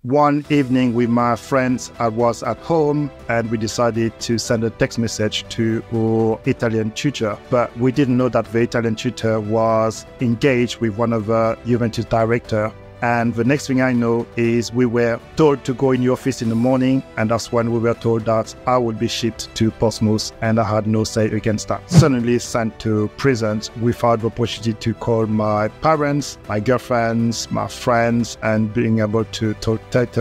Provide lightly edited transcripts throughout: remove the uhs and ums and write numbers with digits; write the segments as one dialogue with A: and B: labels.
A: One evening with my friends, I was at home and we decided to send a text message to our Italian tutor. But we didn't know that the Italian tutor was engaged with one of the Juventus director. And the next thing I know is we were told to go in the office in the morning, and that's when we were told that I would be shipped to Portsmouth, and I had no say against that. Suddenly sent to prison without the opportunity to call my parents, my girlfriends, my friends, and being able to tell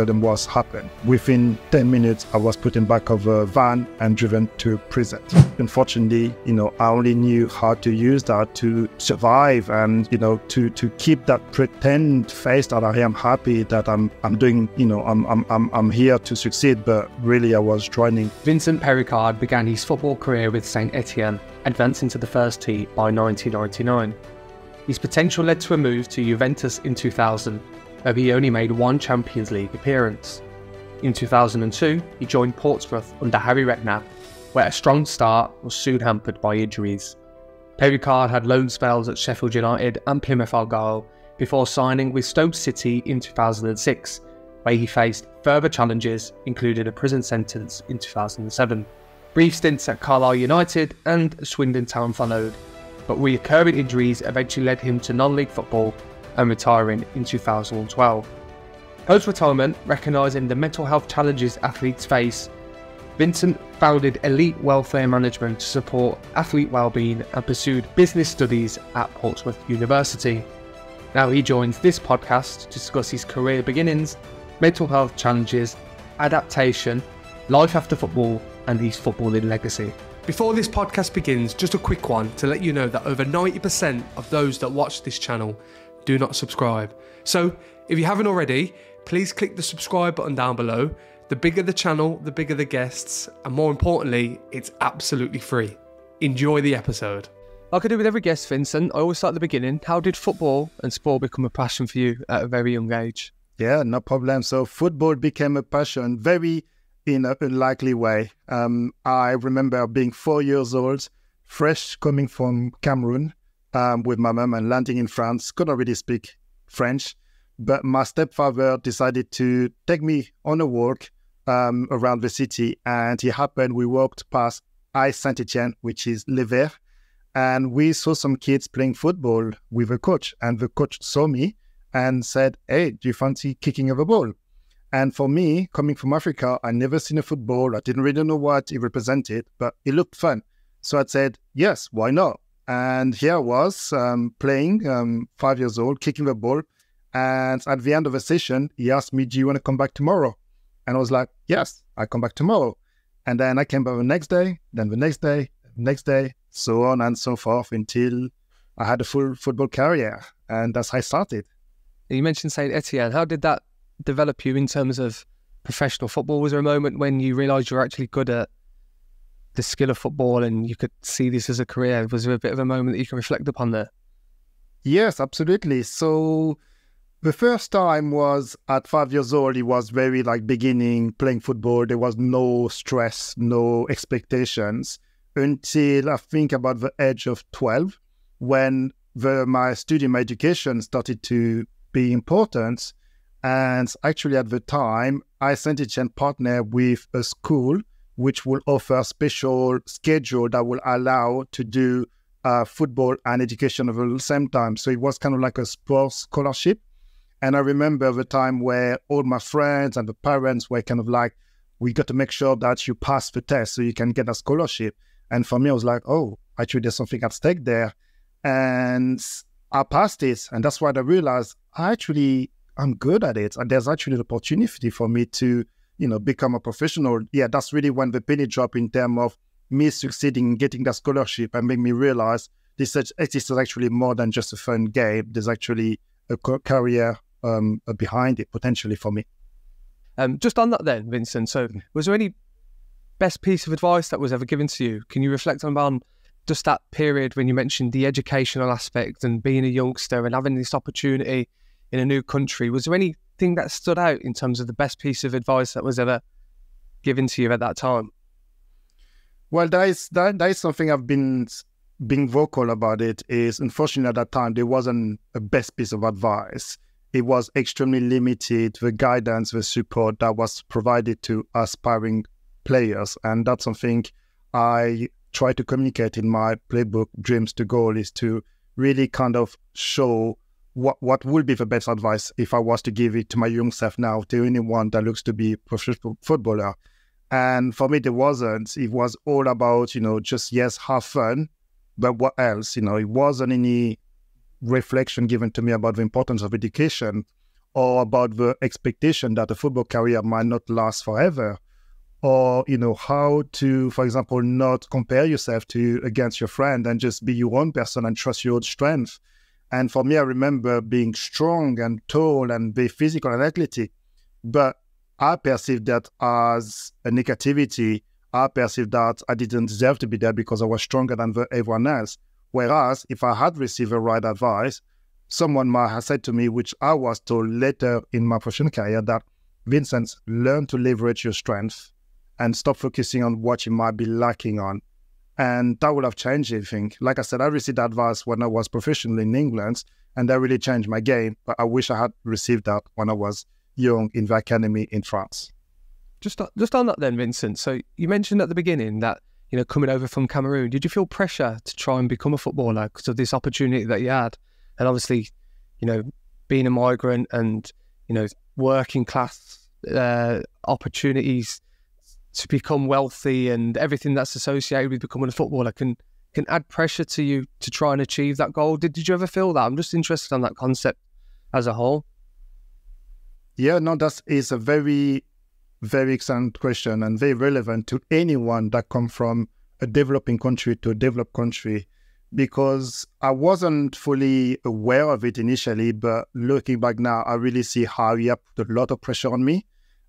A: them what's happened. Within 10 minutes, I was put in back of a van and driven to prison. Unfortunately, I only knew how to use that to survive and, to keep that pretend face that I am happy that I'm doing, I'm here to succeed, but really I was drowning.
B: Vincent Pericard began his football career with Saint-Étienne, advancing to the first team by 1999. His potential led to a move to Juventus in 2000, where he only made one Champions League appearance. In 2002, he joined Portsmouth under Harry Redknapp, where a strong start was soon hampered by injuries. Pericard had loan spells at Sheffield United and Plymouth Argyle, before signing with Stoke City in 2006, where he faced further challenges, including a prison sentence in 2007. Brief stints at Carlisle United and Swindon Town followed, but recurring injuries eventually led him to non-league football and retiring in 2012. Post-retirement, recognising the mental health challenges athletes face, Vincent founded Elite Welfare Management to support athlete wellbeing and pursued business studies at Portsmouth University. Now he joins this podcast to discuss his career beginnings, mental health challenges, adaptation, life after football, and his footballing legacy.
C: Before this podcast begins, just a quick one to let you know that over 90% of those that watch this channel do not subscribe. So if you haven't already, please click the subscribe button down below. The bigger the channel, the bigger the guests, and more importantly, it's absolutely free. Enjoy the episode.
B: Like I do with every guest, Vincent, I always start at the beginning. How did football and sport become a passion for you at a very young age?
A: Yeah, no problem. So football became a passion very in an unlikely way. I remember being 4 years old, fresh coming from Cameroon with my mum and landing in France. Couldn't really speak French, but my stepfather decided to take me on a walk around the city, and it happened we walked past Saint-Étienne, which is Lever. And we saw some kids playing football with a coach, and the coach saw me and said, "Hey, do you fancy kicking of a ball?" And for me, coming from Africa, I never seen a football. I didn't really know what it represented, but it looked fun. So I said, yes, why not? And here I was playing, 5 years old, kicking the ball. And at the end of the session, he asked me, "Do you want to come back tomorrow?" And I was like, yes, I come back tomorrow. And then I came back the next day, then the next day, next day, so on and so forth until I had a full football career, and that's how I started.
B: You mentioned Saint-Étienne. How did that develop you in terms of professional football? Was there a moment when you realised you were actually good at the skill of football and you could see this as a career? Was there a bit of a moment that you can reflect upon there?
A: Yes, absolutely. So the first time was at 5 years old. It was very beginning playing football. There was no stress, no expectations, until I think about the age of 12, when my education started to be important. And actually at the time, Saint-Étienne partnered with a school which will offer a special schedule that will allow to do football and education at the same time. So it was kind of like a sports scholarship. And I remember the time where all my friends and the parents were kind of like, we got to make sure that you pass the test so you can get a scholarship. And for me, I was like, oh, actually, there's something at stake there. And I passed it. And that's why I realized I'm good at it. And there's actually an opportunity for me to, become a professional. Yeah, that's really when the penny dropped in terms of me succeeding in getting that scholarship and made me realize this is actually more than just a fun game. There's actually a career behind it, potentially, for me.
B: Just on that then, Vincent, so was there any best piece of advice that was ever given to you? Can you reflect on just that period when you mentioned the educational aspect and being a youngster and having this opportunity in a new country? Was there anything that stood out in terms of the best piece of advice that was ever given to you at that time?
A: Well, that is something I've been being vocal about. It is, unfortunately, at that time, there wasn't a best piece of advice. it was extremely limited, the guidance, the support that was provided to aspiring players. And that's something I try to communicate in my playbook, Dreams to Goal, is to really kind of show what would be the best advice if I was to give it to my young self now, to anyone that looks to be a professional footballer. And for me, there wasn't. It was all about, just, yes, have fun, but what else? It wasn't any reflection given to me about the importance of education or about the expectation that a football career might not last forever, or how to, for example, not compare yourself against your friend and just be your own person and trust your own strength. And for me, I remember being strong and tall and very physical and athletic, but I perceived that as a negativity. I perceived that I didn't deserve to be there because I was stronger than everyone else. Whereas if I had received the right advice, someone might have said to me, which I was told later in my professional career, that Vincent, learn to leverage your strength and stop focusing on what you might be lacking on. And that would have changed everything. Like I said, I received advice when I was professional in England, and that really changed my game. But I wish I had received that when I was young in the academy in France.
B: Just on that then, Vincent. So you mentioned at the beginning that, coming over from Cameroon, did you feel pressure to try and become a footballer because of this opportunity that you had? And obviously, being a migrant and, working class opportunities to become wealthy and everything that's associated with becoming a footballer can add pressure to you to try and achieve that goal. Did you ever feel that? I'm just interested on that concept as a whole.
A: Yeah, no, that is a very, very excellent question and very relevant to anyone that comes from a developing country to a developed country, because I wasn't fully aware of it initially, but looking back now, I really see how he put a lot of pressure on me.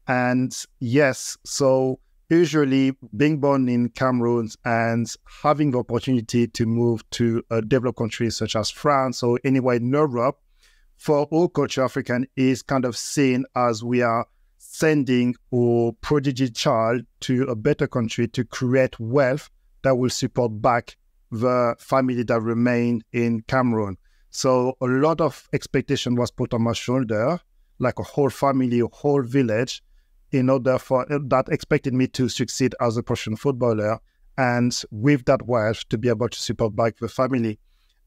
A: And yes, so usually being born in Cameroon and having the opportunity to move to a developed country such as France or anywhere in Europe, for all culture, African is kind of seen as we are sending our prodigy child to a better country to create wealth that will support back the family that remain in Cameroon. So a lot of expectation was put on my shoulder, like a whole family, a whole village, in order for that expected me to succeed as a professional footballer, and with that wealth to be able to support back the family.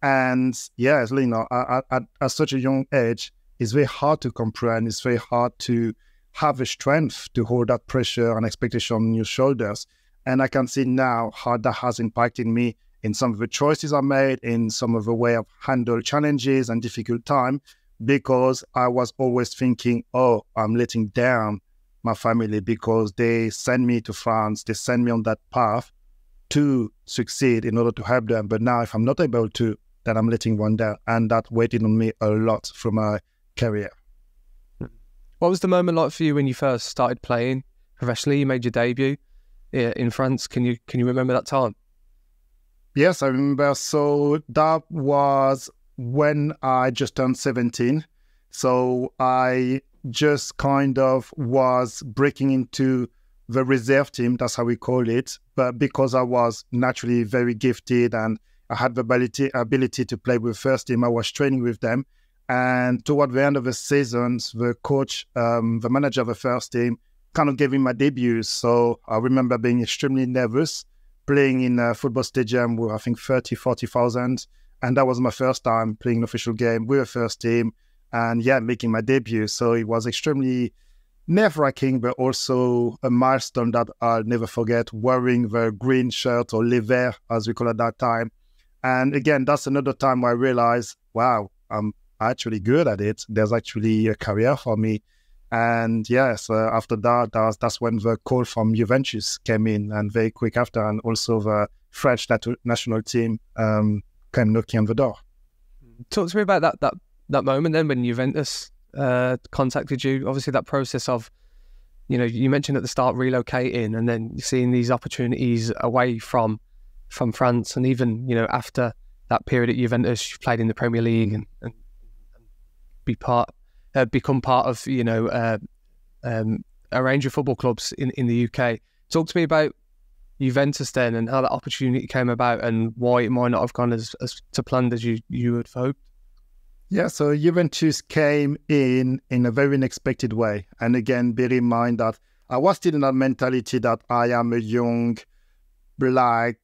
A: And yes, at such a young age, it's very hard to comprehend. It's very hard to have the strength to hold that pressure and expectation on your shoulders. And I can see now how that has impacted me in some of the choices I made, in some of the way I've handled challenges and difficult time, because I was always thinking, oh, I'm letting down my family because they send me to France, they send me on that path to succeed in order to help them. But now if I'm not able to, then I'm letting one down, and that weighted on me a lot for my career.
B: What was the moment like for you when you first started playing professionally? You made your debut in France. Can you remember that time?
A: Yes, I remember. So that was when I just turned 17. So I just kind of was breaking into the reserve team, that's how we call it. But because I was naturally very gifted and I had the ability to play with first team, I was training with them. And toward the end of the season, the coach, the manager of the first team, kind of gave me my debut. So I remember being extremely nervous, playing in a football stadium with, I think, 30, 40,000. And that was my first time playing an official game with the first team. And yeah, making my debut. So it was extremely nerve-wracking, but also a milestone that I'll never forget, wearing the green shirt, or le vert, as we call it at that time. And again, that's another time where I realized, wow, I'm actually good at it. There's actually a career for me. And yes, after that, that's when the call from Juventus came in, and very quick after, and also the French national team came knocking on the door.
B: Talk to me about that moment then when Juventus contacted you. Obviously that process of, you mentioned at the start relocating, and then seeing these opportunities away from France, and even, after that period at Juventus, you played in the Premier League and become part of, a range of football clubs in the UK. Talk to me about Juventus then, and how that opportunity came about, and why it might not have gone as to planned as you had hoped.
A: Yeah, so Juventus came in a very unexpected way. And again, bear in mind that I was still in that mentality that I am a young, black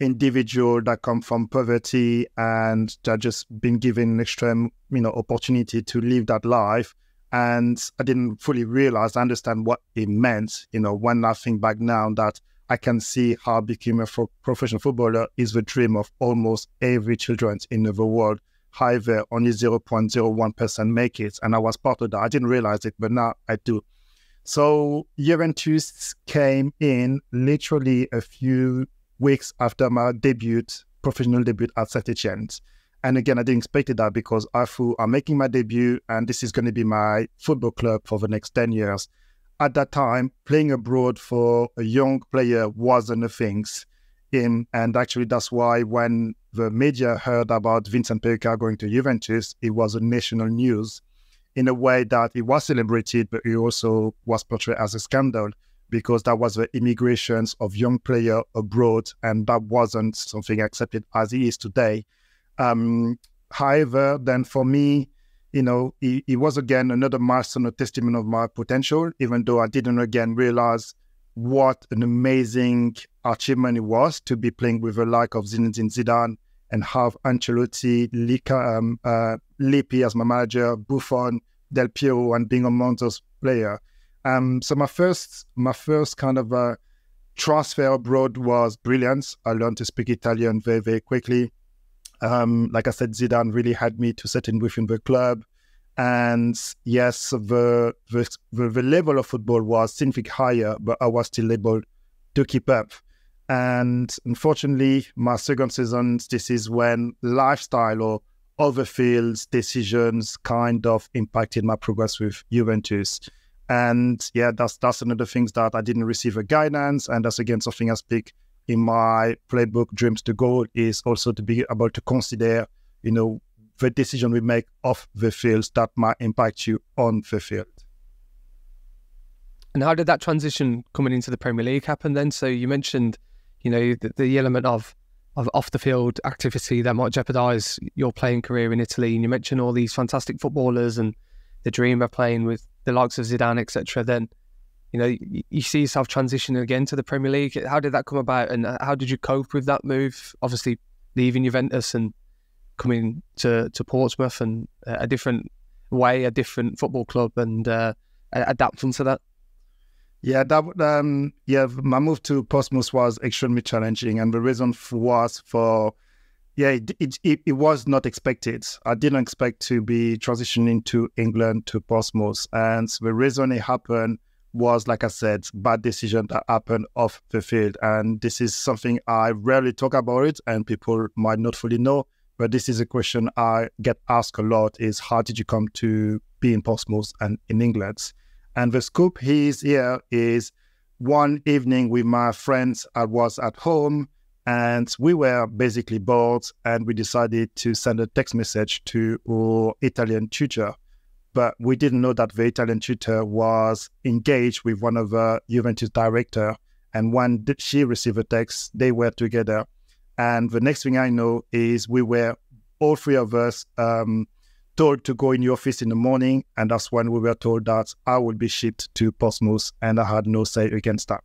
A: individual that come from poverty and that just been given an extreme, opportunity to live that life. And I didn't fully realize, understand what it meant, when I think back now that I can see how becoming a professional footballer is the dream of almost every children in the world. However, only 0.01% make it. And I was part of that. I didn't realize it, but now I do. So Juventus came in literally a few weeks after my professional debut at Saint-Étienne. And again, I didn't expect that because I thought I'm making my debut and this is going to be my football club for the next 10 years. At that time, playing abroad for a young player wasn't a thing. And actually, that's why when the media heard about Vincent Pericard going to Juventus, it was a national news in a way that it was celebrated, but it also was portrayed as a scandal because that was the immigrations of young players abroad, and that wasn't something accepted as it is today. However, then for me, it was again another milestone, a testament of my potential, even though I didn't again realize what an amazing achievement it was to be playing with the like of Zinedine Zidane and have Ancelotti, Lippi as my manager, Buffon, Del Piero, and being among those players. So my first kind of transfer abroad was brilliant. I learned to speak Italian very, very quickly. Like I said, Zidane really had me to settle within the club. And yes, the level of football was significantly higher, but I was still able to keep up. And unfortunately, my second season, this is when lifestyle or other fields decisions kind of impacted my progress with Juventus. And yeah, that's another thing that I didn't receive a guidance. And that's again something I speak in my playbook, Dreams to Goal, is also to be able to consider, the decision we make off the fields that might impact you on the field.
B: And how did that transition coming into the Premier League happen then? So you mentioned, the element of off the field activity that might jeopardise your playing career in Italy. And you mentioned all these fantastic footballers and the dream of playing with the likes of Zidane, etc. Then, you see yourself transitioning again to the Premier League. How did that come about, and how did you cope with that move? Obviously, leaving Juventus and coming to Portsmouth, and a different way, a different football club, and adapting to that.
A: Yeah, my move to Portsmouth was extremely challenging, and the reason was it was not expected. I didn't expect to be transitioning to England to Portsmouth, and the reason it happened was, like I said, bad decision that happened off the field. And this is something I rarely talk about it, and people might not fully know, but this is a question I get asked a lot, is how did you come to be in Portsmouth and in England? And the scoop here is one evening with my friends, I was at home and we were basically bored, and we decided to send a text message to our Italian tutor. But we didn't know that the Italian tutor was engaged with one of the Juventus director. And when she received a text, they were together. And the next thing I know is we were, all three of us, told to go in the office in the morning. And that's when we were told that I would be shipped to Portsmouth, and I had no say against that.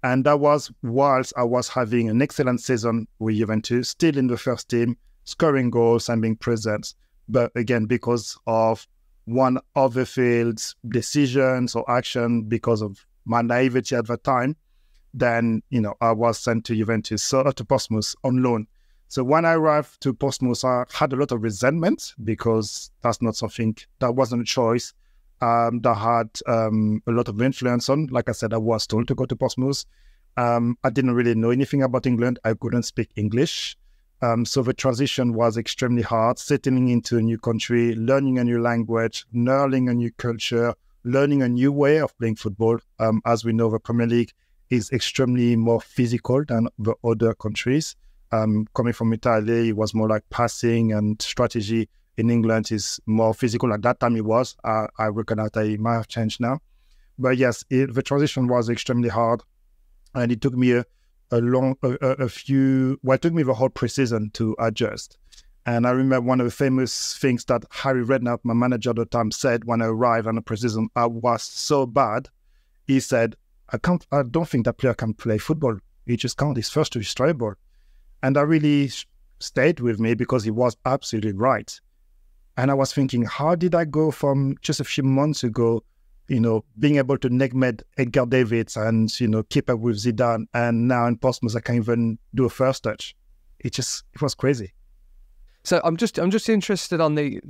A: And that was whilst I was having an excellent season with Juventus, still in the first team, scoring goals and being present. But again, because of one of the field's decisions or action, because of my naivety at the time, then, I was sent to Juventus, to Portsmouth on loan. So when I arrived to Portsmouth, I had a lot of resentment because that's not something, that wasn't a choice that had a lot of influence on. Like I said, I was told to go to Portsmouth. I didn't really know anything about England. I couldn't speak English. So the transition was extremely hard, settling into a new country, learning a new language, learning a new culture, learning a new way of playing football. As we know, the Premier League is extremely more physical than the other countries. Coming from Italy, it was more like passing, and strategy in England is more physical. At that time it was. I recognize that it might have changed now. But yes, the transition was extremely hard. And it took me it took me the whole pre-season to adjust. And I remember one of the famous things that Harry Redknapp, my manager at the time, said when I arrived on the pre-season, I was so bad. He said, I don't think that player can play football. He just can't. He's first to his terrible. And that really stayed with me because he was absolutely right. And I was thinking, how did I go from just a few months ago, being able to neckmate Edgar Davids and, keep up with Zidane, and now in Portsmouth I can't even do a first touch. It was crazy.
B: So I'm just interested on the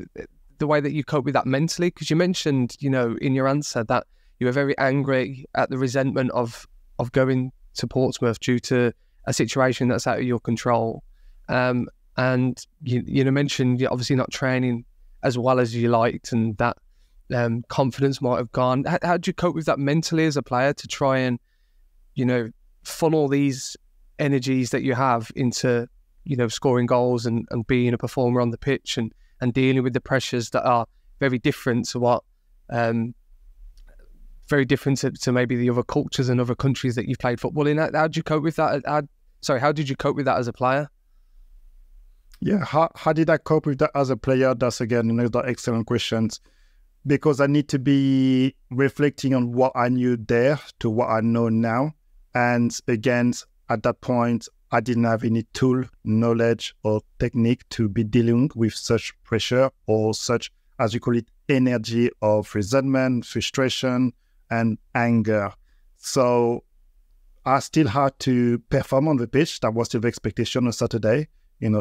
B: way that you cope with that mentally, because you mentioned, in your answer that you were very angry at the resentment of going to Portsmouth due to a situation that's out of your control. And you mentioned you're obviously not training as well as you liked, and that confidence might have gone. How did you cope with that mentally as a player to try and, funnel these energies that you have into, scoring goals and being a performer on the pitch and dealing with the pressures that are very different to what, very different to maybe the other cultures and other countries that you've played football in? How did you cope with that? How did you cope with that as a player?
A: Yeah, how did I cope with that as a player? That's again another excellent question, because I need to be reflecting on what I knew there to what I know now. And again, at that point, I didn't have any tool, knowledge, or technique to be dealing with such pressure or such, as you call it, energy of resentment, frustration, and anger. So I still had to perform on the pitch. That was still the expectation on Saturday,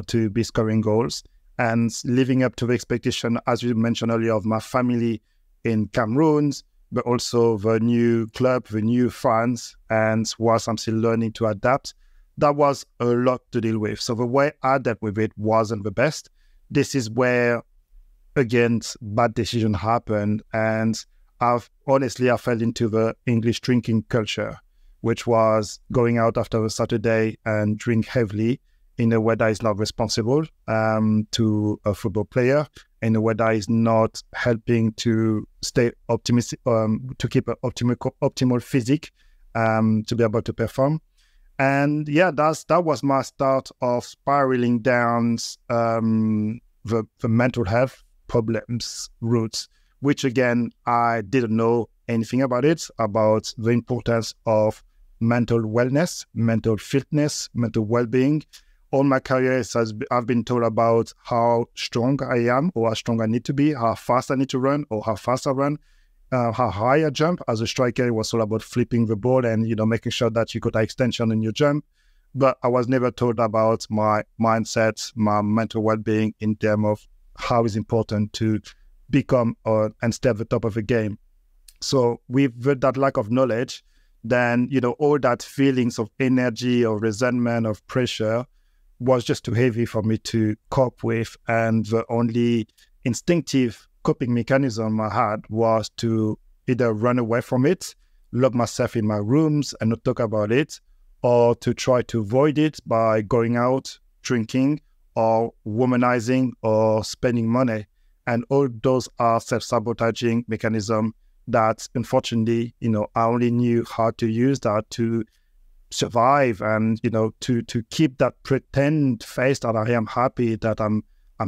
A: to be scoring goals and living up to the expectation, as you mentioned earlier, of my family in Cameroon, but also the new club, the new fans, and whilst I'm still learning to adapt, that was a lot to deal with. So the way I dealt with it wasn't the best. This is where, again, bad decision happened, and I fell into the English drinking culture, which was going out after a Saturday and drink heavily in a way that is not responsible to a football player, in a way that is not helping to stay optimistic, to keep an optimal physique, to be able to perform. And yeah, that was my start of spiraling down the mental health problems roots, which again, I didn't know anything about the importance of mental wellness, mental fitness, mental well-being. All my career, I've been told about how strong I am or how strong I need to be, how fast I need to run or how fast I run, how high I jump. As a striker, it was all about flipping the ball and, making sure that you got an extension in your jump. But I was never told about my mindset, my mental well-being in terms of how it's important to become and stay at the top of the game. So with that lack of knowledge, then, all that feelings of energy or resentment, of pressure was just too heavy for me to cope with. And the only instinctive coping mechanism I had was to either run away from it, lock myself in my rooms and not talk about it, or to try to avoid it by going out, drinking, or womanizing, or spending money. And all those are self-sabotaging mechanisms that, unfortunately, I only knew how to use that to survive and, to keep that pretend face that I am happy, that I'm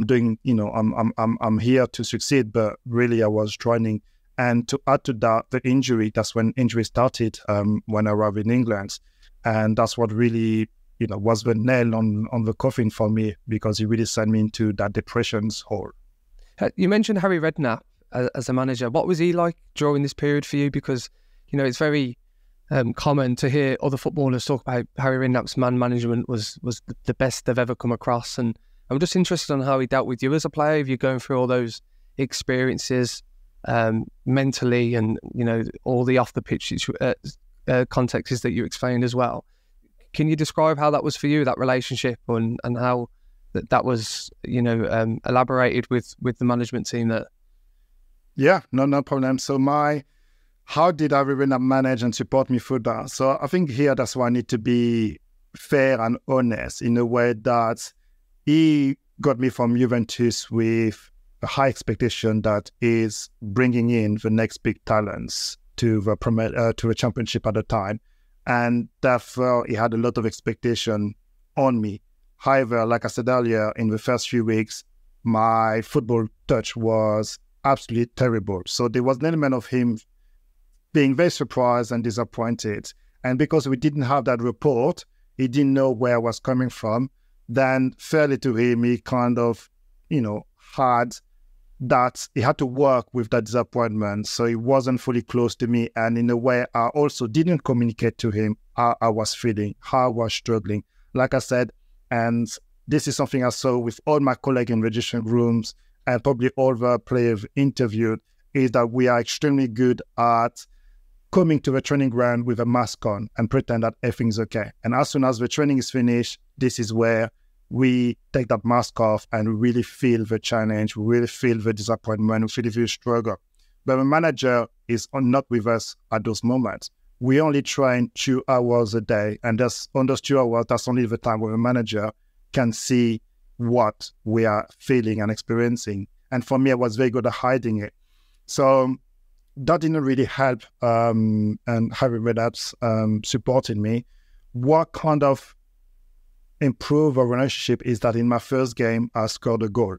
A: doing, I'm here to succeed, but really I was drowning. And to add to that, the injury, that's when injury started when I arrived in England. And that's what really, was the nail on the coffin for me, because he really sent me into that depression's hole.
B: You mentioned Harry Redknapp as a manager. What was he like during this period for you? Because, it's very common to hear other footballers talk about Harry Redknapp's man management was the best they've ever come across. And I'm just interested on how he dealt with you as a player, if you're going through all those experiences mentally and, all the off-the-pitch contexts that you explained as well. Can you describe how that was for you, that relationship, and how that was, elaborated with the management team there?
A: Yeah, no problem. So how did Harry Redknapp manage and support me through that? So I think here that's why I need to be fair and honest in a way that he got me from Juventus with a high expectation that is bringing in the next big talents to the championship at the time. And therefore, he had a lot of expectation on me. However, like I said earlier, in the first few weeks, my football touch was absolutely terrible. So there was an element of him being very surprised and disappointed. And because we didn't have that report, he didn't know where I was coming from. Then fairly to him, he kind of, had that he had to work with that disappointment. So he wasn't fully close to me. And in a way, I also didn't communicate to him how I was feeling, how I was struggling. Like I said, and this is something I saw with all my colleagues in registration rooms and probably all the players interviewed, is that we are extremely good at coming to the training ground with a mask on and pretend that everything's okay. And as soon as the training is finished, this is where we take that mask off and really feel the challenge, we really feel the disappointment, we feel the struggle. But the manager is not with us at those moments. We only train 2 hours a day, and on those 2 hours, that's only the time where the manager can see what we are feeling and experiencing. And for me, I was very good at hiding it. So that didn't really help, and Harry Redknapp supported me. What kind of improved our relationship is that in my first game, I scored a goal.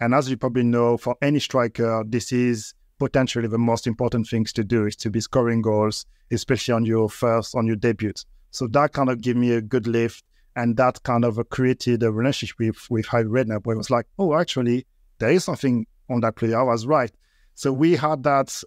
A: And as you probably know, for any striker, this is potentially the most important things to do, is to be scoring goals, especially on your debut. So that kind of gave me a good lift, and that kind of created a relationship with Harry Redknapp, where it was like, oh, actually, there is something on that player. I was right. So we had that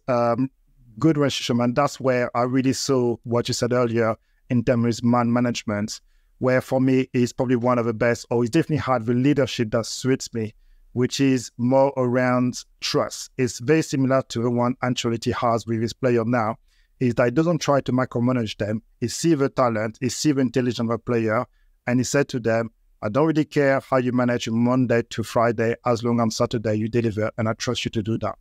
A: good relationship, and that's where I really saw what you said earlier in terms of man management, where for me is probably one of the best, or he's definitely had the leadership that suits me, which is more around trust. It's very similar to the one Ancelotti has with his player now, is that he doesn't try to micromanage them. He sees the talent, he sees the intelligence of a player, and he said to them, I don't really care how you manage Monday to Friday, as long as on Saturday you deliver, and I trust you to do that.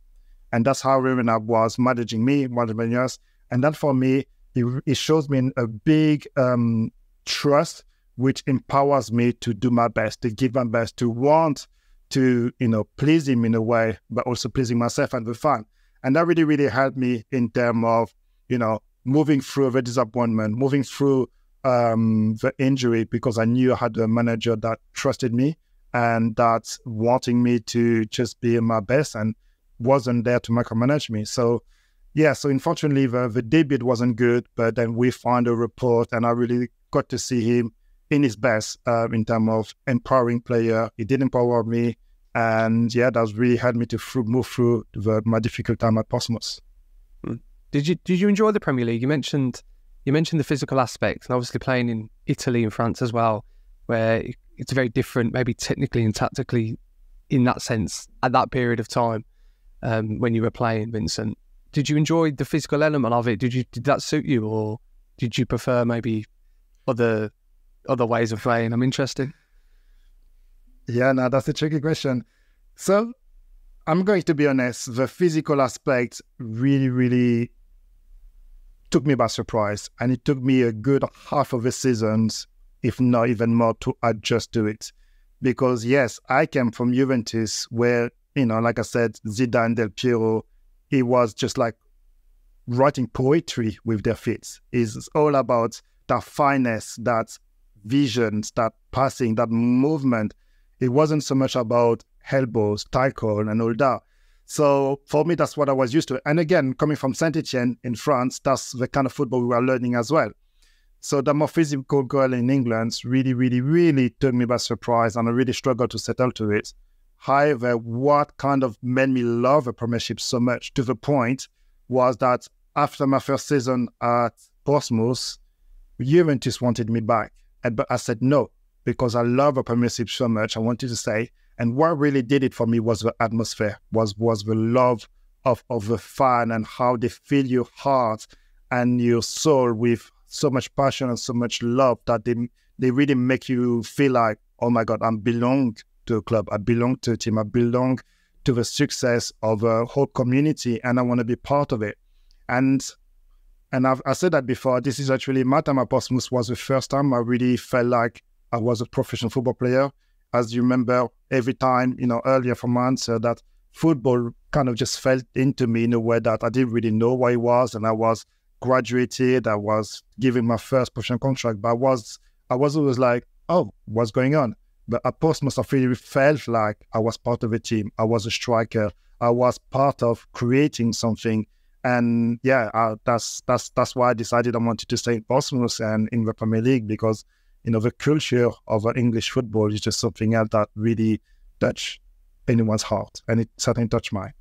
A: And that's how Redknapp was managing me, managing us. And that for me, it shows me a big trust, which empowers me to do my best, to give my best, to want to, please him in a way, but also pleasing myself and the fan. And that really, really helped me in terms of, moving through the disappointment, moving through the injury, because I knew I had a manager that trusted me and that's wanting me to just be my best and wasn't there to micromanage me. So unfortunately the debut wasn't good, but then we found a report and I really got to see him in his best in terms of empowering player. He did empower me, and that's really helped me to move through my difficult time at Portsmouth.
B: Did you enjoy the Premier League? You mentioned the physical aspects, and obviously playing in Italy and France as well, where it's very different, maybe technically and tactically, in that sense at that period of time when you were playing, Vincent. Did you enjoy the physical element of it? Did that suit you, or did you prefer maybe other ways of playing? I'm interested.
A: Yeah, no, that's a tricky question. So I'm going to be honest, the physical aspect really, really took me by surprise, and it took me a good half of the seasons, if not even more, to adjust to it. Because yes, I came from Juventus where, like I said, Zidane, Del Piero, it was just like writing poetry with their feet. It's all about that fineness, that vision, that passing, that movement. It wasn't so much about elbows, tackle, and all that. So for me, that's what I was used to. And again, coming from Saint-Étienne in France, that's the kind of football we were learning as well. So the more physical goal in England really, really, really took me by surprise, and I really struggled to settle to it. However, what kind of made me love the Premiership so much to the point was that after my first season at Portsmouth, Juventus wanted me back. But I said no, because I love the Premiership so much, I wanted to stay. And what really did it for me was the atmosphere, was the love of the fan and how they fill your heart and your soul with so much passion and so much love that they really make you feel like, oh my God, I belong to a club, I belong to a team, I belong to the success of a whole community, and I want to be part of it. And I said that before, this is actually my time at Portsmouth was the first time I really felt like I was a professional football player. As you remember, every time, earlier from my answer, that football kind of just felt into me in a way that I didn't really know what it was, and I was graduated, I was given my first professional contract, but I was always like, oh, what's going on? But at Portsmouth, I really felt like I was part of a team. I was a striker. I was part of creating something. And yeah, that's why I decided I wanted to stay in Portsmouth and in the Premier League, because, you know, the culture of English football is just something else that really touched anyone's heart. And it certainly touched mine.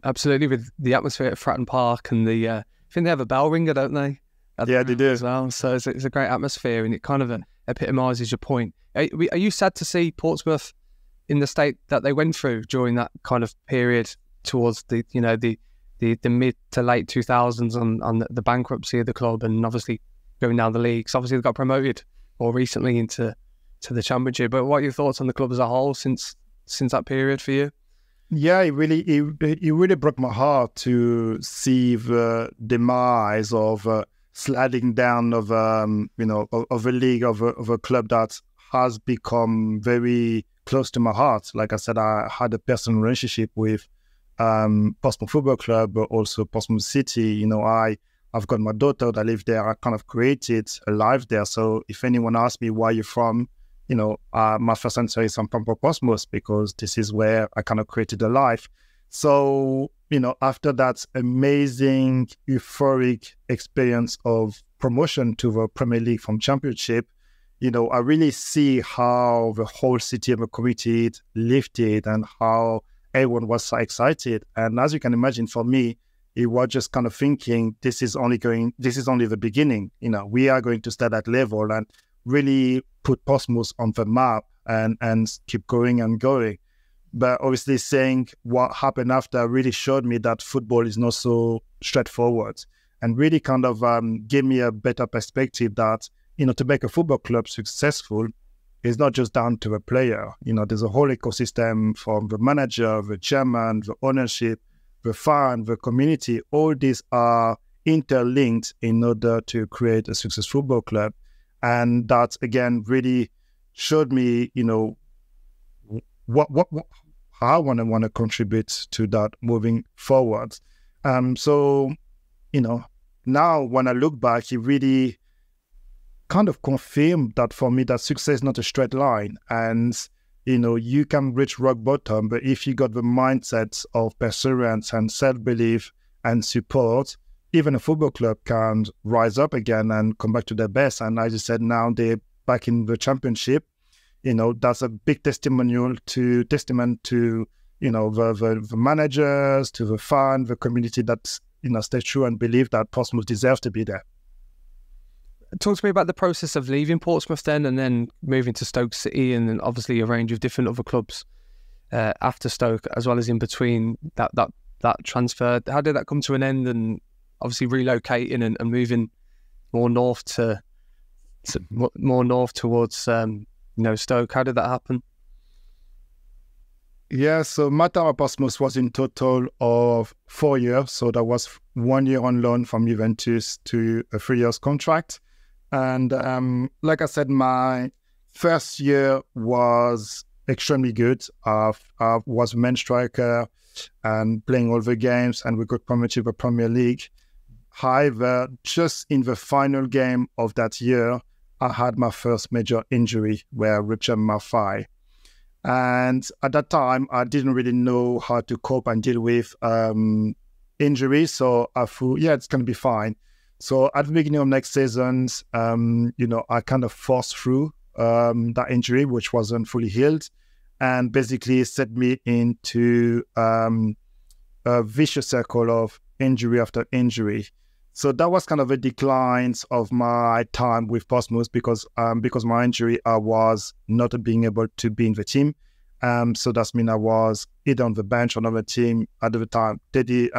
B: Absolutely, with the atmosphere at Fratton Park and I think they have a bell ringer, don't they?
A: Yeah, they do
B: as well. So it's a great atmosphere, and it kind of epitomises your point. Are you sad to see Portsmouth in the state that they went through during that kind of period towards the mid to late 2000s on the bankruptcy of the club, and obviously going down the leagues? Obviously, they got promoted more recently into the Championship. But what are your thoughts on the club as a whole since that period for you?
A: Yeah, it really broke my heart to see the demise of sliding down of of a league, of a club that has become very close to my heart. Like I said, I had a personal relationship with Portsmouth Football Club, but also Portsmouth City. You know, I've got my daughter that lived there. I kind of created a life there. So if anyone asks me where you're from, you know, my first answer is I'm from Portsmouth, because this is where I kind of created a life. So, you know, after that amazing, euphoric experience of promotion to the Premier League from Championship, you know, I really see how the whole city and the community lifted and how everyone was so excited. And as you can imagine, for me, it was just kind of thinking, this is only the beginning. You know, we are going to start at level and really put Portsmouth on the map and keep going and going. But obviously saying what happened after really showed me that football is not so straightforward, and really kind of gave me a better perspective that, you know, to make a football club successful is not just down to a player. You know, there's a whole ecosystem from the manager, the chairman, the ownership, the fan, the community. All these are interlinked in order to create a successful football club. And that, again, really showed me, you know, how I want to contribute to that moving forward. So, you know, now when I look back, it really kind of confirmed that for me, that success is not a straight line. And, you know, you can reach rock bottom, but if you got the mindset of perseverance and self-belief and support, even a football club can rise up again and come back to their best. And as you said, now they're back in the Championship. You know, that's a big testament to, you know, the managers, to the fan, the community that, you know, stay true and believe that Portsmouth deserves to be there.
B: Talk to me about the process of leaving Portsmouth then, and then moving to Stoke City, and then obviously a range of different other clubs after Stoke, as well as in between that transfer. How did that come to an end? And obviously relocating and moving more north towards Stoke. How did that happen?
A: Yeah, so my time at Portsmouth was in total of 4 years. So that was 1 year on loan from Juventus to a 3 years contract. And like I said, my first year was extremely good. I was a main striker and playing all the games, and we got promoted to the Premier League. However, just in the final game of that year, I had my first major injury where I ruptured my thigh. And at that time, I didn't really know how to cope and deal with injuries. So I thought, yeah, it's going to be fine. So at the beginning of next season, I kind of forced through that injury, which wasn't fully healed, and basically set me into a vicious circle of injury after injury. So that was kind of a decline of my time with Portsmouth because my injury, I was not being able to be in the team. So that means I was either on the bench or on the team at the time. Teddy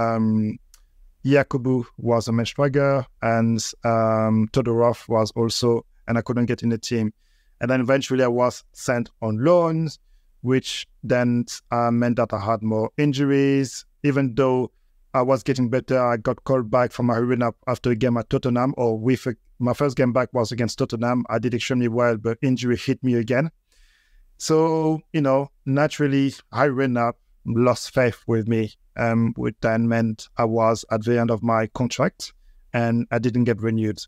A: Yakubu was a main striker, and Todorov was also, and I couldn't get in the team. And then eventually I was sent on loans, which then meant that I had more injuries. Even though I was getting better, I got called back from my Redknapp after a game at Tottenham, my first game back was against Tottenham. I did extremely well, but injury hit me again. So, naturally, Redknapp lost faith with me, which then meant I was at the end of my contract and I didn't get renewed.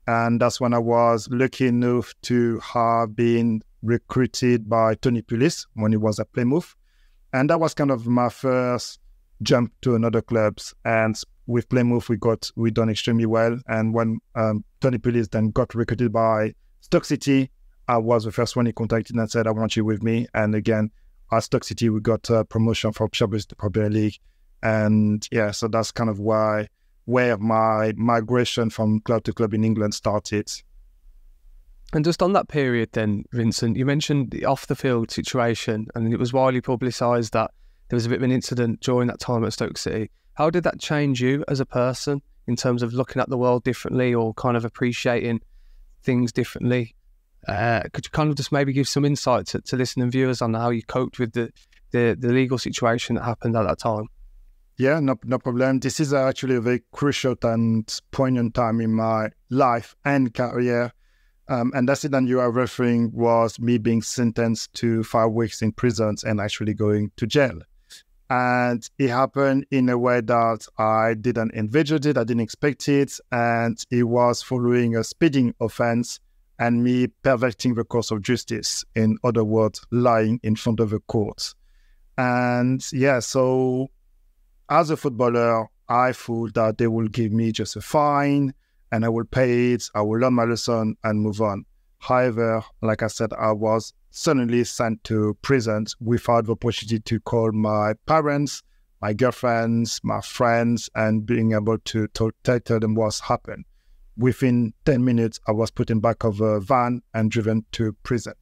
A: And that's when I was lucky enough to have been recruited by Tony Pulis when he was at Plymouth. And that was kind of my first jump to another clubs. And with Plymouth, we done extremely well. And when Tony Pulis then got recruited by Stoke City, I was the first one he contacted and said, I want you with me. And again, at Stoke City, we got a promotion from Championship to Premier League. And yeah, so that's kind of where my migration from club to club in England started.
B: And just on that period then, Vincent, you mentioned the off-the-field situation, and it was widely publicised that there was a bit of an incident during that time at Stoke City. How did that change you as a person in terms of looking at the world differently or kind of appreciating things differently? Could you kind of just maybe give some insight to listening viewers on how you coped with the legal situation that happened at that time?
A: Yeah, no problem. This is actually a very crucial and poignant time in my life and career. And that incident you are referring was me being sentenced to 5 weeks in prison and actually going to jail. And it happened in a way that I didn't envisage it, I didn't expect it. And it was following a speeding offense and me perverting the course of justice. In other words, lying in front of a court. And yeah, so as a footballer, I thought that they will give me just a fine and I will pay it, I will learn my lesson and move on. However, like I said, I was suddenly sent to prison without the opportunity to call my parents, my girlfriends, my friends, and being able to tell them what's happened. Within 10 minutes, I was put in back of a van and driven to prison.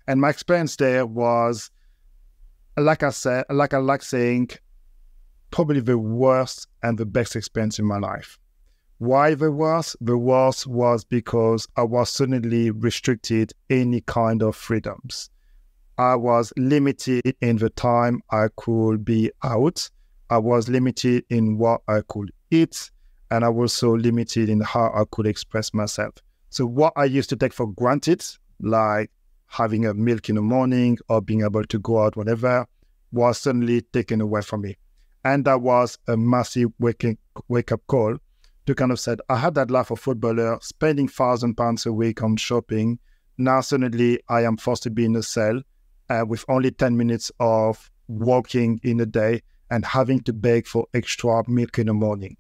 A: And my experience there was, like I said, like I like saying, probably the worst and the best experience in my life. Why the worst? The worst was because I was suddenly restricted any kind of freedoms. I was limited in the time I could be out. I was limited in what I could eat. And I was so limited in how I could express myself. So what I used to take for granted, like having a milk in the morning or being able to go out, whatever, was suddenly taken away from me. And that was a massive wake-up call to kind of said, I had that life of footballer, spending £1,000 a week on shopping. Now suddenly I am forced to be in a cell with only 10 minutes of walking in a day and having to beg for extra milk in the morning.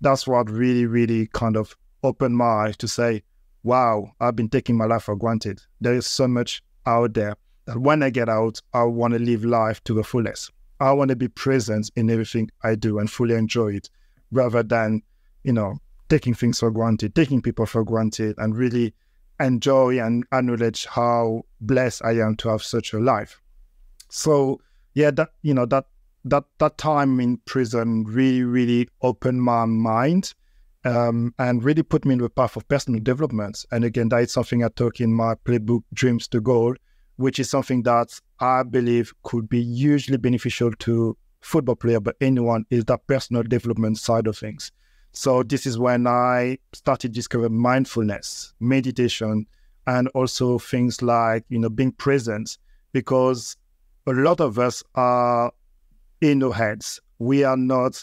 A: That's what really, really kind of opened my eyes to say, wow, I've been taking my life for granted. There is so much out there that when I get out, I want to live life to the fullest. I want to be present in everything I do and fully enjoy it rather than, taking things for granted, taking people for granted, and really enjoy and acknowledge how blessed I am to have such a life. So yeah, that time in prison really, really opened my mind and really put me in the path of personal development. And again, that is something I took in my playbook, Dreams to Goal, which is something that I believe could be hugely beneficial to football player, but anyone, is that personal development side of things. So this is when I started discovering mindfulness, meditation, and also things like, being present, because a lot of us are in our heads. We are not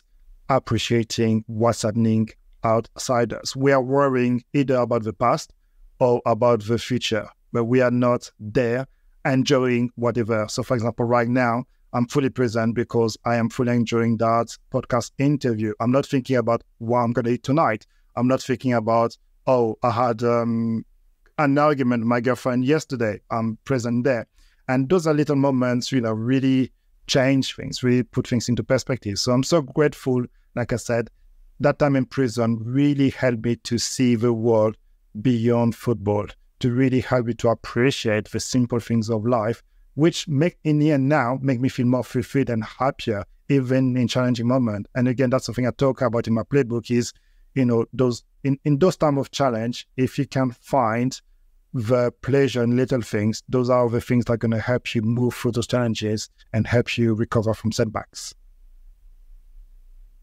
A: appreciating what's happening outside us. We are worrying either about the past or about the future, but we are not there enjoying whatever. So for example, right now, I'm fully present because I am fully enjoying that podcast interview. I'm not thinking about what I'm going to eat tonight. I'm not thinking about, I had an argument with my girlfriend yesterday. I'm present there. And those are little moments, really change things, really put things into perspective. So I'm so grateful, like I said, that time in prison really helped me to see the world beyond football, to really help me to appreciate the simple things of life, which make me feel more fulfilled and happier, even in challenging moments. And again, that's something I talk about in my playbook is, those in those times of challenge, if you can find the pleasure in little things, those are the things that are going to help you move through those challenges and help you recover from setbacks.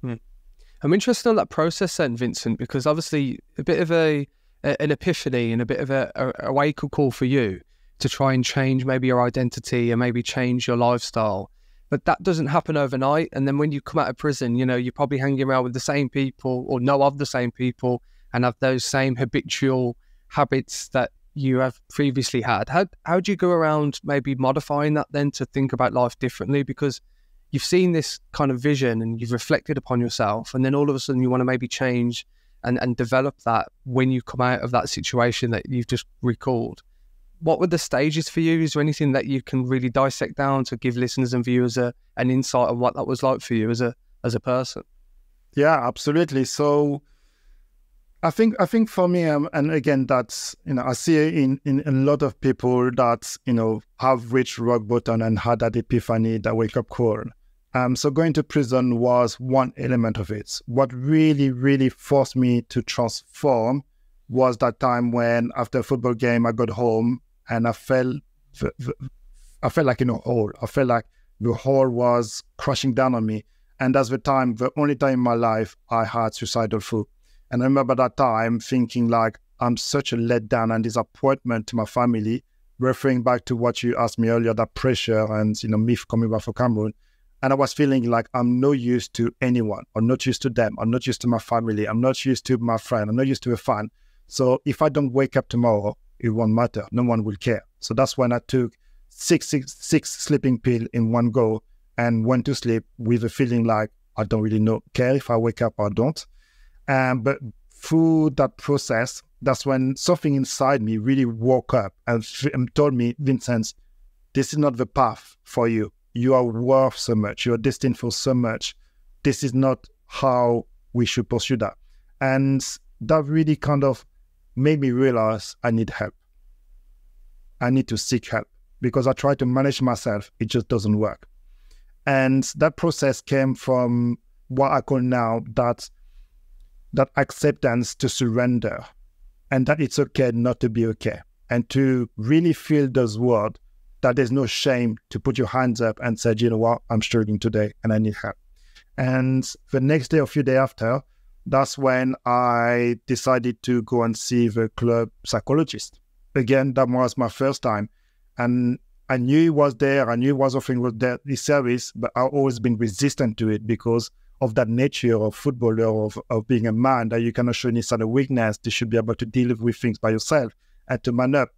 B: I'm interested in that process then, Vincent, because obviously a bit of an epiphany and a bit of a wake-up call for you to try and change maybe your identity and maybe change your lifestyle. But that doesn't happen overnight. And then when you come out of prison, you're probably hanging around with the same people or know of the same people, and have those same habitual habits that you have previously had. How do you go around maybe modifying that then to think about life differently? Because you've seen this kind of vision and you've reflected upon yourself, and then all of a sudden you want to maybe change and develop that when you come out of that situation that you've just recalled. What were the stages for you? Is there anything that you can really dissect down to give listeners and viewers an insight on what that was like for you as a person?
A: Yeah, absolutely. So I think for me, and again, that's, I see in a lot of people that, have reached rock bottom and had that epiphany, that wake-up call. So going to prison was one element of it. What really, really forced me to transform was that time when, after a football game, I got home and I felt like in a hole. I felt like the hole was crashing down on me. And that's the only time in my life I had suicidal thoughts. And I remember that time thinking like, I'm such a letdown and disappointment to my family, referring back to what you asked me earlier, that pressure and, me coming back from Cameroon. And I was feeling like I'm no use to anyone. I'm not used to them. I'm not used to my family. I'm not used to my friend. I'm not used to a fan. So if I don't wake up tomorrow, it won't matter. No one will care. So that's when I took six sleeping pills in one go and went to sleep with a feeling like I don't really care if I wake up or don't. But through that process, that's when something inside me really woke up and told me, Vincent, this is not the path for you. You are worth so much. You are destined for so much. This is not how we should pursue that. And that really kind of made me realize I need help. I need to seek help because I try to manage myself. It just doesn't work. And that process came from what I call now that acceptance to surrender, and that it's okay not to be okay, and to really feel those words, that there's no shame to put your hands up and say, you know what, I'm struggling today and I need help. And the next day or few days after, that's when I decided to go and see the club psychologist. Again, that was my first time. And I knew he was there, I knew he was offering this service, but I've always been resistant to it because of that nature of footballer, of being a man, that you cannot show any sort of weakness. You should be able to deal with things by yourself and to man up.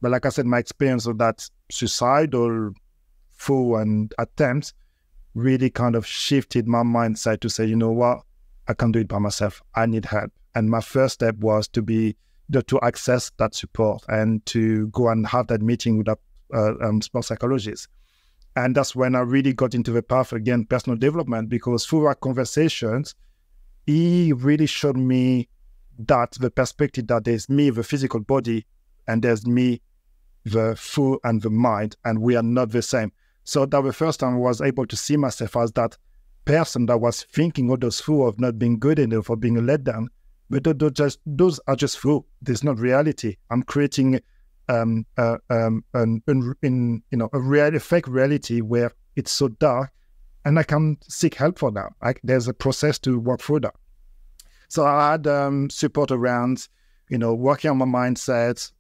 A: But like I said, my experience of that suicidal thought and attempts really kind of shifted my mindset to say, you know what, I can't do it by myself. I need help. And my first step was to access that support and to go and have that meeting with a sports psychologist. And that's when I really got into the path, again, personal development, because through our conversations, he really showed me that the perspective that there's me, the physical body, and there's me, the thought and the mind, and we are not the same. So that the first time I was able to see myself as that person that was thinking all those thoughts of not being good enough or being a letdown, but those are just thoughts. There's not reality. I'm creating a fake reality where it's so dark, and I can seek help for that. There's a process to work through that. So I had support around, working on my mindset,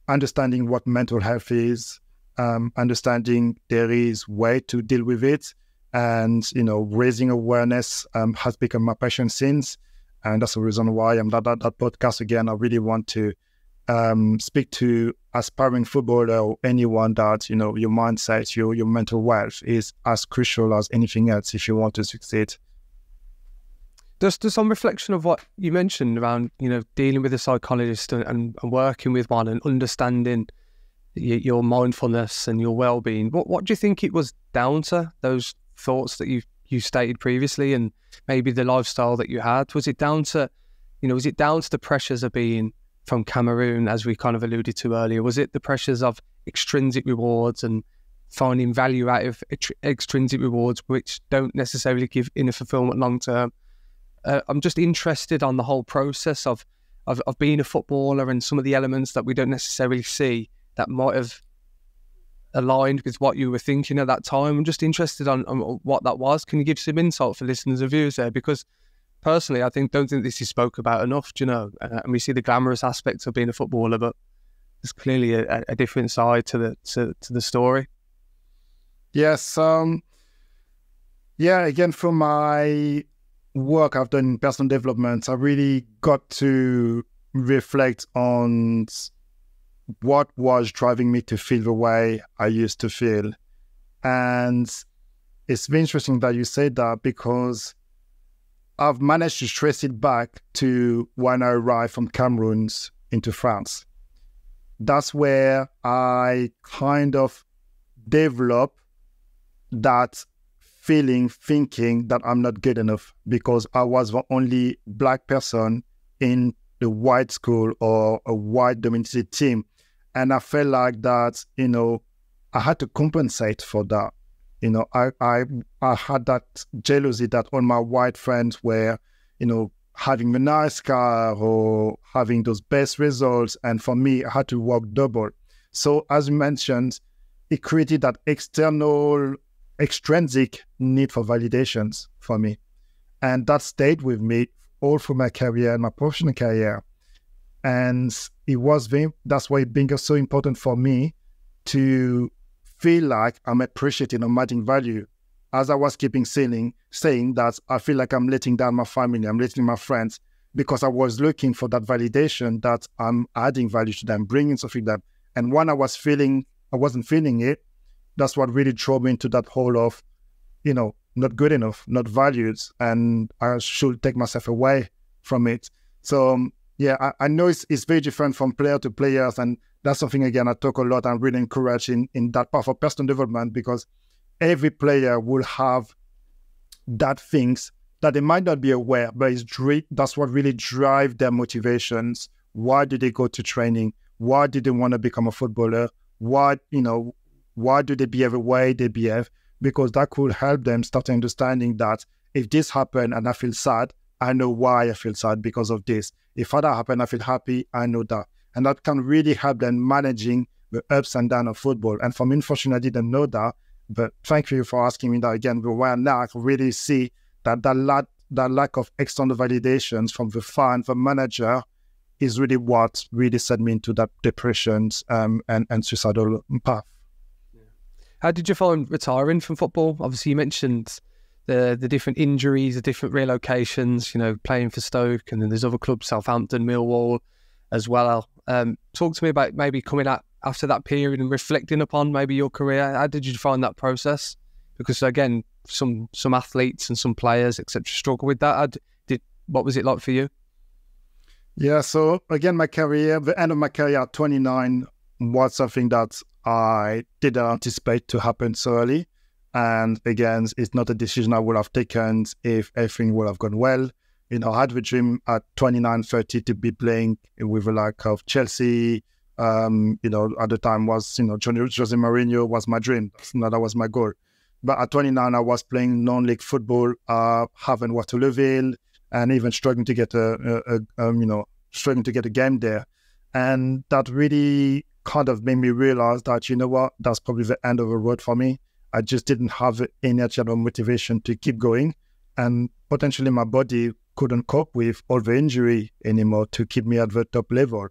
A: understanding what mental health is, understanding there is way to deal with it, and raising awareness has become my passion since, and that's the reason why I'm that podcast again. I really want to speak to aspiring footballer or anyone that your mindset, your mental wealth is as crucial as anything else if you want to succeed.
B: Just some reflection of what you mentioned around, dealing with a psychologist and working with one and understanding your mindfulness and your well-being. What do you think it was down to, those thoughts that you stated previously, and maybe the lifestyle that you had? Was it down to, the pressures of being from Cameroon, as we kind of alluded to earlier? Was it the pressures of extrinsic rewards and finding value out of extrinsic rewards, which don't necessarily give inner fulfillment long term? I'm just interested on the whole process of being a footballer and some of the elements that we don't necessarily see that might have aligned with what you were thinking at that time. I'm just interested on what that was. Can you give some insight for listeners and viewers there? Because personally, I don't think this is spoke about enough, and we see the glamorous aspects of being a footballer, but there's clearly a different side to the story. Yes.
A: Again, from my work I've done in personal development, I really got to reflect on what was driving me to feel the way I used to feel. And it's very interesting that you said that, because I've managed to trace it back to when I arrived from Cameroon into France. That's where I kind of developed that feeling, thinking that I'm not good enough because I was the only Black person in the white school or a white dominated team. And I felt like that, I had to compensate for that. I had that jealousy that all my white friends were, having a nice car or having those best results. And for me, I had to work double. So as you mentioned, it created that extrinsic need for validations for me. And that stayed with me all through my career and my professional career. And that's why it being so important for me to feel like I'm appreciated and adding value. As I was keeping saying that I feel like I'm letting down my family, I'm letting my friends, because I was looking for that validation that I'm adding value to them, bringing something to them. And when I wasn't feeling it, that's what really drove me into that hole of, not good enough, not valued, and I should take myself away from it. So yeah, I know it's very different from player to players, and that's something, again, I talk a lot and really encourage in that part of personal development, because every player will have that things that they might not be aware, but that's what really drives their motivations. Why do they go to training? Why do they want to become a footballer? Why do they behave the way they behave? Because that could help them start understanding that if this happened and I feel sad, I know why I feel sad because of this. If that happened, I feel happy, I know that. And that can really help them managing the ups and downs of football. And for me, unfortunately, I didn't know that. But thank you for asking me that again. But where now I can really see that lack of external validations from the fan, the manager, is really what really sent me into that depression and suicidal path.
B: How did you find retiring from football? Obviously, you mentioned the different injuries, the different relocations, playing for Stoke, and then there's other clubs, Southampton, Millwall as well. Talk to me about maybe coming out after that period and reflecting upon maybe your career. How did you find that process? Because again, some athletes and some players, etc., struggle with that. What was it like for you?
A: Yeah, so again, the end of my career at 29 was something that I didn't anticipate to happen so early. And again, it's not a decision I would have taken if everything would have gone well. I had the dream at 29, 30 to be playing with the like of Chelsea. At the time was, Jose Mourinho was my dream. That was my goal. But at 29, I was playing non-league football, having Waterlooville, and even struggling to get a game there. And that really kind of made me realize that, that's probably the end of the road for me. I just didn't have any actual motivation to keep going. And potentially my body couldn't cope with all the injury anymore to keep me at the top level.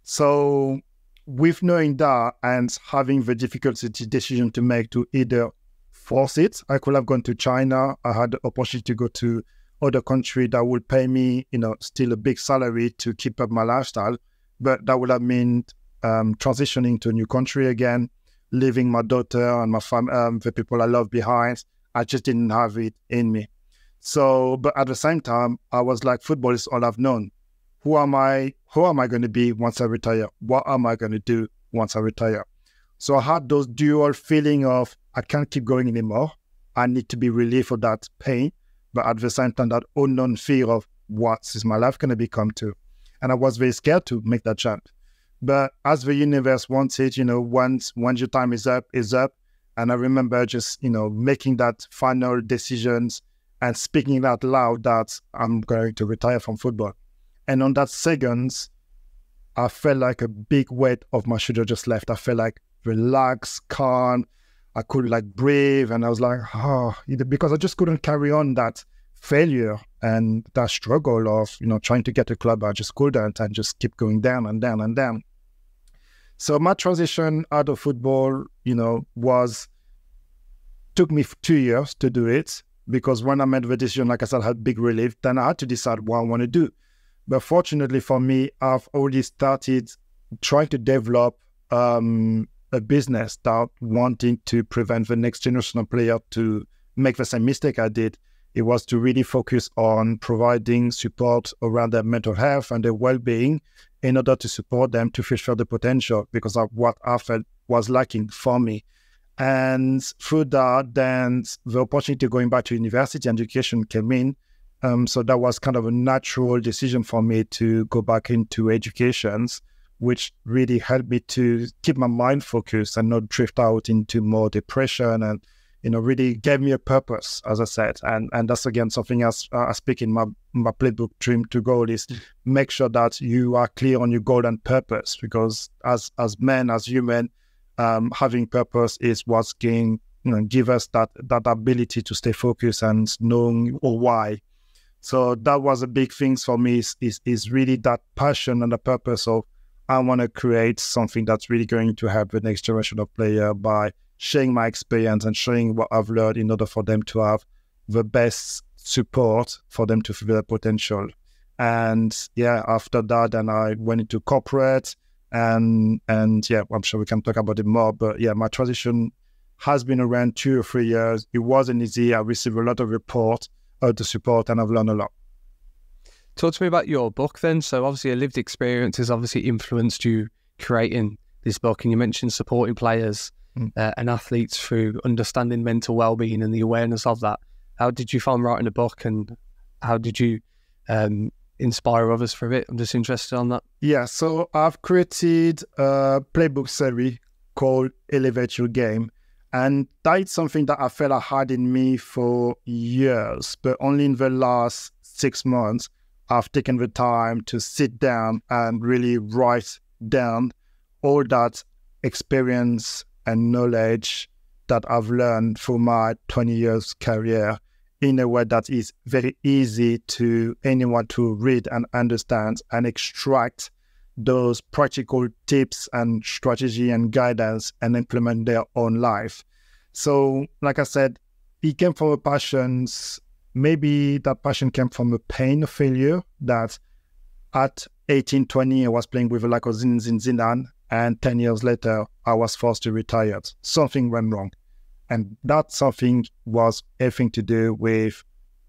A: So with knowing that and having the difficult decision to make to either force it, I could have gone to China. I had the opportunity to go to other country that would pay me, still a big salary to keep up my lifestyle. But that would have meant transitioning to a new country again, leaving my daughter and my the people I love behind. I just didn't have it in me. So, but at the same time, I was like, football is all I've known. Who am I going to be once I retire? What am I going to do once I retire? So I had those dual feeling of, I can't keep going anymore. I need to be relieved of that pain. But at the same time, that unknown fear of what is my life going to become to. And I was very scared to make that jump. But as the universe wants it, once your time is up. And I remember just, making that final decisions and speaking out loud that I'm going to retire from football. And on that seconds, I felt like a big weight of my shoulder just left. I felt like relaxed, calm. I could breathe. And I was like, because I just couldn't carry on that failure and that struggle of, trying to get a club. I just couldn't and just keep going down and down and down. So my transition out of football, took me 2 years to do it. because when I made the decision, like I said, I had big relief, then I had to decide what I want to do. But fortunately for me, I've already started trying to develop a business that wanting to prevent the next generation of player to make the same mistake I did. It was to really focus on providing support around their mental health and their well-being in order to support them to fulfill the potential, because of what I felt was lacking for me. And through that, then the opportunity going back to university and education came in. So that was kind of a natural decision for me to go back into educations, which really helped me to keep my mind focused and not drift out into more depression, and really gave me a purpose, as I said. And that's, again, something else I speak in my playbook, Dream to Goal, is make sure that you are clear on your goal and purpose, because as men, as human, having purpose is what's going give us that ability to stay focused and knowing why. So that was a big thing for me, is really that passion and the purpose of, I want to create something that's really going to help the next generation of player by sharing my experience and showing what I've learned in order for them to have the best support for them to fulfill their potential. And yeah, after that, then I went into corporate, and yeah, I'm sure we can talk about it more. But yeah, my transition has been around 2 or 3 years. It wasn't easy. I received a lot of the support, and I've learned a lot.
B: Talk to me about your book then. So obviously a lived experience has obviously influenced you creating this book, and you mentioned supporting players and athletes through understanding mental well-being and the awareness of that. How did you find writing a book, and how did you inspire others through it? I'm just interested on that.
A: Yeah, so I've created a playbook series called Elevate Your Game. And that's something that I felt I had in me for years, but only in the last 6 months, I've taken the time to sit down and really write down all that experience and knowledge that I've learned through my 20 years career in a way that is very easy to anyone to read and understand, and extract those practical tips and strategy and guidance and implement their own life. So, like I said, it came from a passion. Maybe that passion came from a pain of failure, that at 18, 20, I was playing with a like of Zidane, and 10 years later, I was forced to retire. Something went wrong. And that something was everything to do with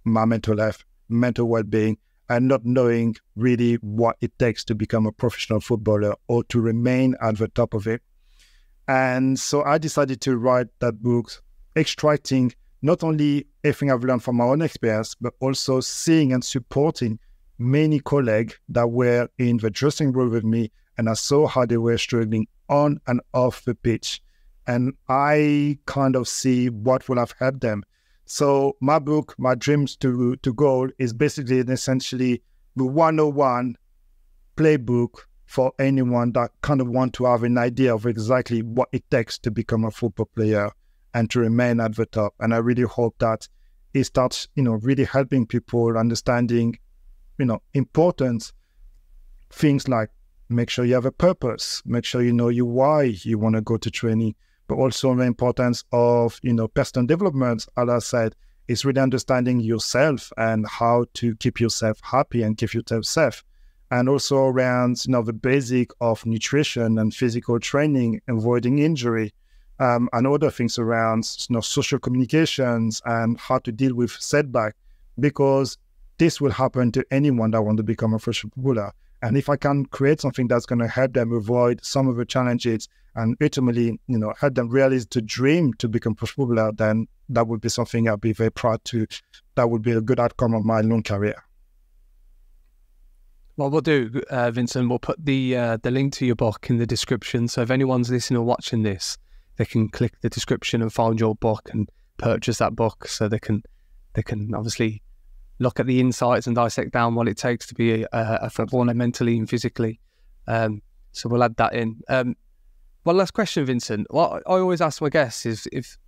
A: my mental health, mental well-being, and not knowing really what it takes to become a professional footballer or to remain at the top of it. And so I decided to write that book, extracting not only everything I've learned from my own experience, but also seeing and supporting many colleagues that were in the dressing room with me, and I saw how they were struggling on and off the pitch. And I kind of see what will have helped them. So my book, My Dreams to Goal, is basically and essentially the 101 playbook for anyone that kind of want to have an idea of exactly what it takes to become a football player and to remain at the top. And I really hope that it starts, really helping people understanding, important things like make sure you have a purpose, make sure you know why you want to go to training, but also the importance of, personal development. As I said, it's really understanding yourself and how to keep yourself happy and keep yourself safe. And also around, the basic of nutrition and physical training, avoiding injury, and other things around, social communications and how to deal with setback, because this will happen to anyone that wants to become a professional footballer. And if I can create something that's going to help them avoid some of the challenges and ultimately, help them realize the dream to become a professional footballer, then that would be something I'd be very proud to. That would be a good outcome of my long career.
B: What we'll do, Vincent, we'll put the link to your book in the description. So if anyone's listening or watching this, they can click the description and find your book and purchase that book, so they can obviously look at the insights and dissect down what it takes to be a footballer mentally and physically. So we'll add that in. One last question, Vincent. What I always ask my guests is if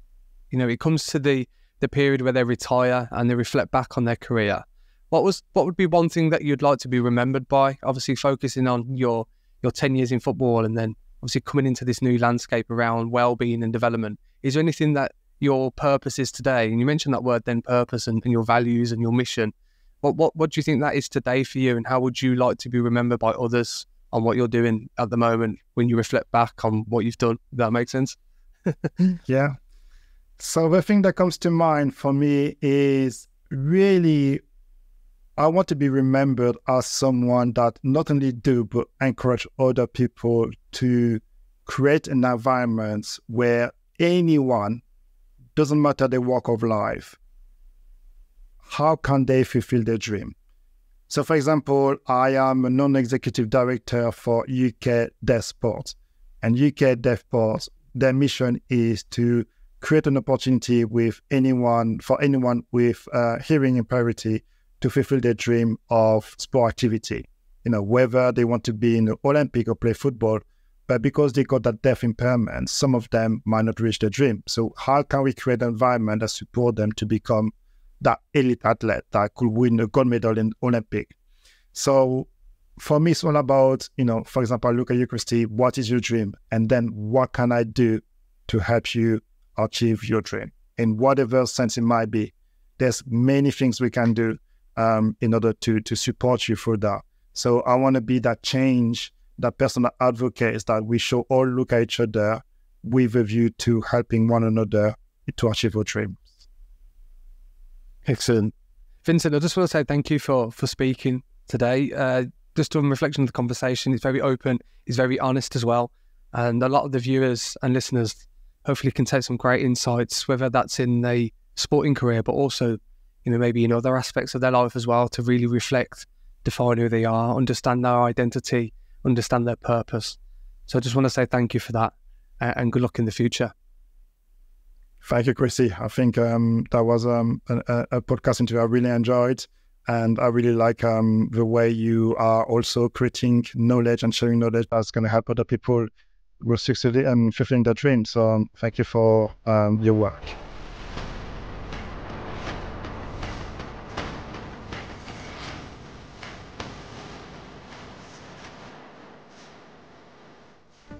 B: it comes to the period where they retire and they reflect back on their career, what would be one thing that you'd like to be remembered by? Obviously focusing on your 10 years in football, and then obviously coming into this new landscape around well-being and development. Is there anything that your purpose is today? And you mentioned that word then, purpose, and your values and your mission. What do you think that is today for you, and how would you like to be remembered by others on what you're doing at the moment when you reflect back on what you've done? Does that make sense?
A: Yeah. So the thing that comes to mind for me is really, I want to be remembered as someone that not only do, but encourage other people to create an environment where anyone, doesn't matter the walk of life, how can they fulfill their dream? So for example, I am a non-executive director for UK Deaf Sport, and UK Deaf Sport, their mission is to create an opportunity with anyone with hearing impairment to fulfill their dream of sport activity. Whether they want to be in the Olympic or play football, but because they got that deaf impairment, some of them might not reach their dream. So how can we create an environment that support them to become that elite athlete that could win a gold medal in Olympic? So for me, it's all about, for example, I look at you, Christie, what is your dream? And then what can I do to help you achieve your dream? In whatever sense it might be, there's many things we can do in order to support you for that. So I want to be that change, that person that advocates, that we should all look at each other with a view to helping one another to achieve our dreams.
B: Excellent. Vincent, I just want to say thank you for speaking today. Just on reflection of the conversation, it's very open, it's very honest as well. And a lot of the viewers and listeners hopefully can take some great insights, whether that's in a sporting career, but also, maybe in other aspects of their life as well, to really reflect, define who they are, understand their identity, understand their purpose. So I just want to say thank you for that, and good luck in the future.
A: Thank you, Christie. I think that was a podcast interview I really enjoyed, and I really like the way you are also creating knowledge and sharing knowledge that's going to help other people will succeed and fulfilling their dreams. So thank you for your work.